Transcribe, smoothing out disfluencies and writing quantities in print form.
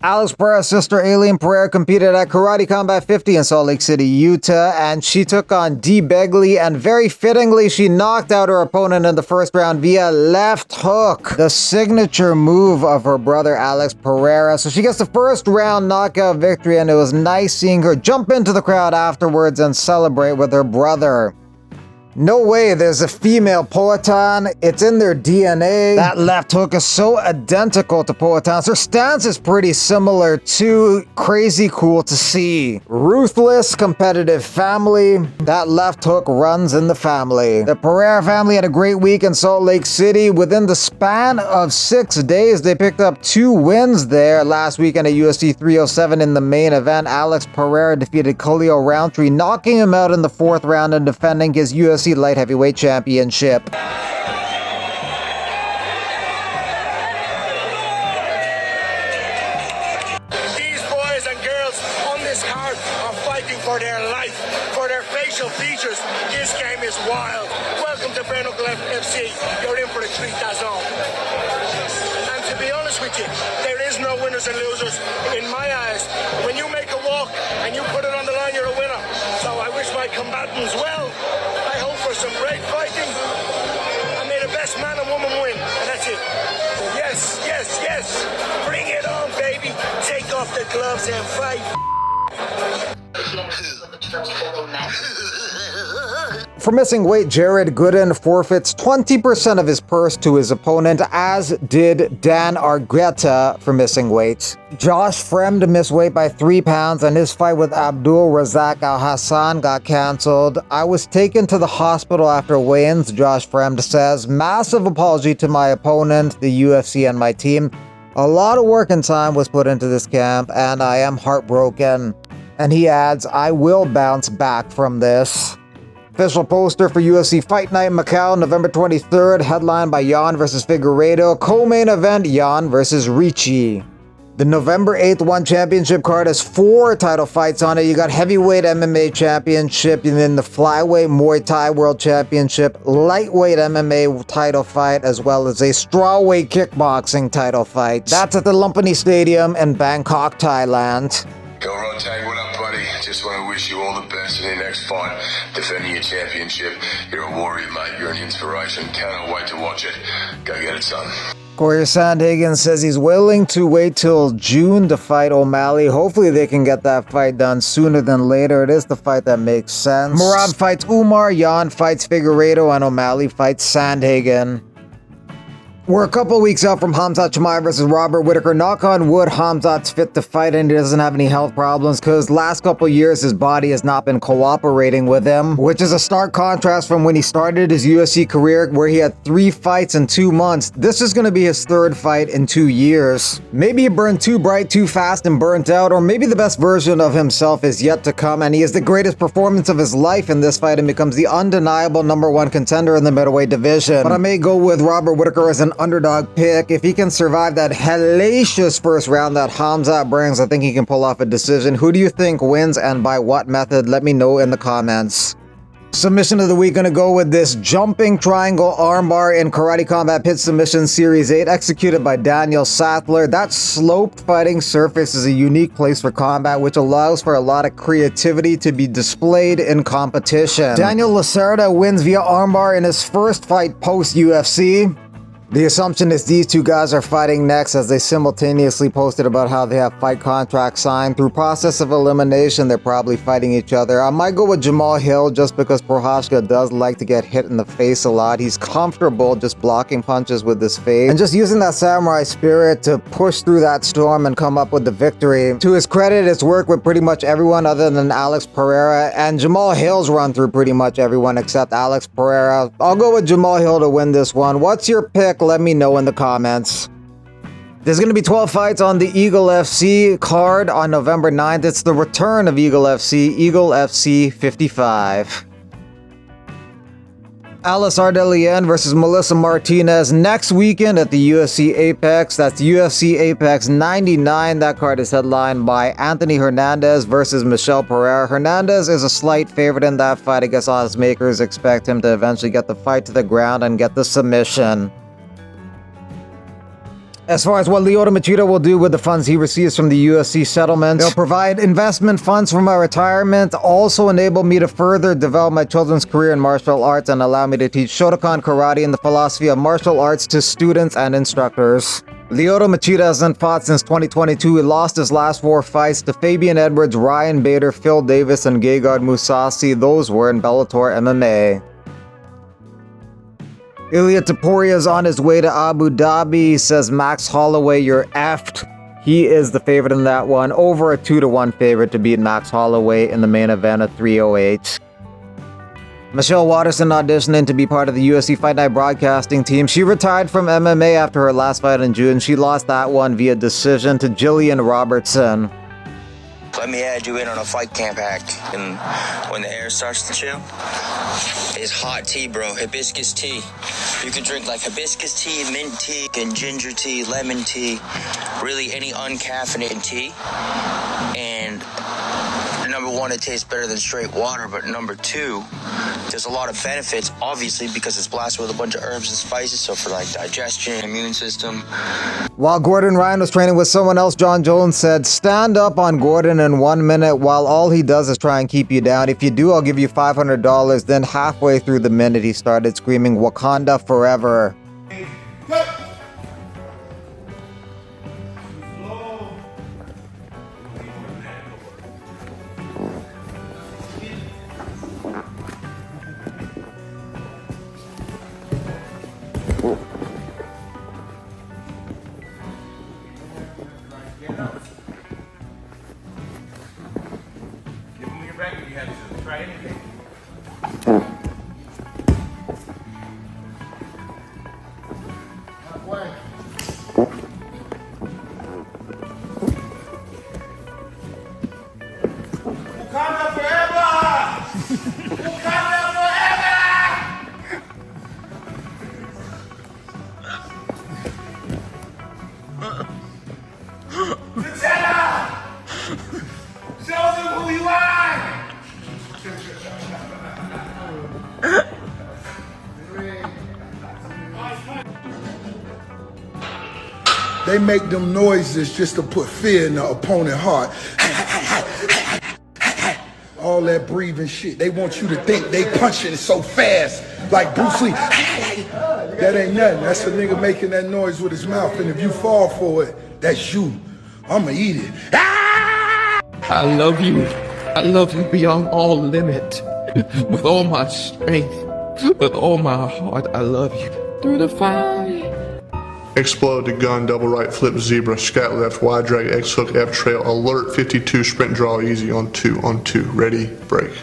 Alex Pereira's sister Aileen Pereira competed at Karate Combat 50 in Salt Lake City, Utah, and she took on Dee Begley, and very fittingly, she knocked out her opponent in the first round via left hook, the signature move of her brother Alex Pereira. So she gets the first round knockout victory, and it was nice seeing her jump into the crowd afterwards and celebrate with her brother. No way there's a female Poatan. It's in their DNA. That left hook is so identical to Poatan's. Her stance is pretty similar too. Crazy cool to see. Ruthless, competitive family. That left hook runs in the family. The Pereira family had a great week in Salt Lake City. Within the span of 6 days, they picked up 2 wins there. Last weekend at UFC 307 in the main event, Alex Pereira defeated Khalil Roundtree, knocking him out in the 4th round and defending his UFC Light Heavyweight Championship. These boys and girls on this card are fighting for their life, for their facial features. This game is wild. Welcome to BKFC. You're in for a treat, that's all. And to be honest with you, there is no winners and losers in my eyes. When you make a walk and you put it on the line, you're a winner. So I wish my combatants well. I hope for some great fighting. And may the best man and woman win. And that's it. Yes, yes, yes. Bring it on, baby. Take off the gloves and fight. For missing weight, Jared Gooden forfeits 20% of his purse to his opponent, as did Dan Argueta for missing weight. Josh Fremd missed weight by 3 pounds, and his fight with Abdul Razak Al Hassan got cancelled. I was taken to the hospital after weigh-ins, Josh Fremd says. Massive apology to my opponent, the UFC, and my team. A lot of work and time was put into this camp, and I am heartbroken. And he adds, I will bounce back from this. Official poster for UFC Fight Night Macau, November 23rd, headlined by Jan vs. Figueiredo. Co-main event, Jan vs. Ricci. The November 8th One Championship card has 4 title fights on it. You got Heavyweight MMA Championship, and then the Flyweight Muay Thai World Championship, Lightweight MMA title fight, as well as a Strawweight Kickboxing title fight. That's at the Lumpini Stadium in Bangkok, Thailand. Yo, Rotang, what up, buddy? Just want to wish you all the best in your next fight, defending your championship. You're a warrior, mate. You're an inspiration. Cannot wait to watch it. Go get it, son. Corey Sandhagen says he's willing to wait till June to fight O'Malley. Hopefully they can get that fight done sooner than later. It is the fight that makes sense. Murad fights Umar, Jan fights Figueiredo, and O'Malley fights Sandhagen. We're a couple weeks out from Khamzat Chimaev versus Robert Whittaker. Knock on wood, Khamzat's fit to fight and he doesn't have any health problems, because last couple years his body has not been cooperating with him, which is a stark contrast from when he started his UFC career, where he had 3 fights in 2 months. This is going to be his 3rd fight in 2 years. Maybe he burned too bright, too fast, and burnt out, or maybe the best version of himself is yet to come, and he has the greatest performance of his life in this fight and becomes the undeniable #1 contender in the middleweight division. But I may go with Robert Whittaker as an underdog pick. If he can survive that hellacious first round that Khamzat brings, I think he can pull off a decision. Who do you think wins, and by what method? Let me know in the comments. Submission of the week, gonna go with this jumping triangle armbar in Karate Combat Pit Submission Series 8, executed by Daniel Sattler. That sloped fighting surface is a unique place for combat, which allows for a lot of creativity to be displayed in competition. Daniel Lacerda wins via armbar in his first fight post-UFC. The assumption is these 2 guys are fighting next, as they simultaneously posted about how they have fight contracts signed. Through process of elimination, they're probably fighting each other. I might go with Jamal Hill just because Prochazka does like to get hit in the face a lot. He's comfortable just blocking punches with his face and just using that samurai spirit to push through that storm and come up with the victory. To his credit, it's worked with pretty much everyone other than Alex Pereira, and Jamal Hill's run through pretty much everyone except Alex Pereira. I'll go with Jamal Hill to win this one. What's your pick? Let me know in the comments. There's going to be 12 fights on the Eagle FC card on November 9th. It's the return of Eagle FC 55. Alice Ardelian versus Melissa Martinez next weekend at the UFC Apex. That's UFC Apex 99. That card is headlined by Anthony Hernandez versus Michelle Pereira. Hernandez is a slight favorite in that fight. I guess odds makers expect him to eventually get the fight to the ground and get the submission. As far as what Lyoto Machida will do with the funds he receives from the UFC settlement, he'll provide investment funds for my retirement, also enable me to further develop my children's career in martial arts, and allow me to teach Shotokan karate and the philosophy of martial arts to students and instructors. Lyoto Machida hasn't fought since 2022. He lost his last 4 fights to Fabian Edwards, Ryan Bader, Phil Davis, and Gegard Mousasi. Those were in Bellator MMA. Ilia Topuria is on his way to Abu Dhabi. Says Max Holloway, you're effed. He is the favorite in that one. Over a 2-1 favorite to beat Max Holloway in the main event at 308. Michelle Waterson auditioning to be part of the UFC Fight Night broadcasting team. She retired from MMA after her last fight in June. She lost that one via decision to Jillian Robertson. Let me add you in on a fight camp hack. And when the air starts to chill, it's hot tea, bro. Hibiscus tea. You can drink like hibiscus tea, mint tea, and ginger tea, lemon tea, really any uncaffeinated tea. And number one, it tastes better than straight water, but number two, there's a lot of benefits, obviously, because it's blasted with a bunch of herbs and spices, so for like digestion, immune system. While Gordon Ryan was training with someone else, Jon Jones said, stand up on Gordon in 1 minute while all he does is try and keep you down. If you do, I'll give you $500. Then halfway through the minute, he started screaming, Wakanda forever. They make them noises just to put fear in the opponent's heart. All that breathing shit. They want you to think they punching so fast, like Bruce Lee. That ain't nothing. That's a nigga making that noise with his mouth. And if you fall for it, that's you. I'ma eat it. I love you. I love you beyond all limit. With all my strength, with all my heart, I love you. Through the fire. Explode to gun, double right, flip zebra, scat left, wide drag, X hook, F trail, alert 52, sprint draw easy on 2, ready, break.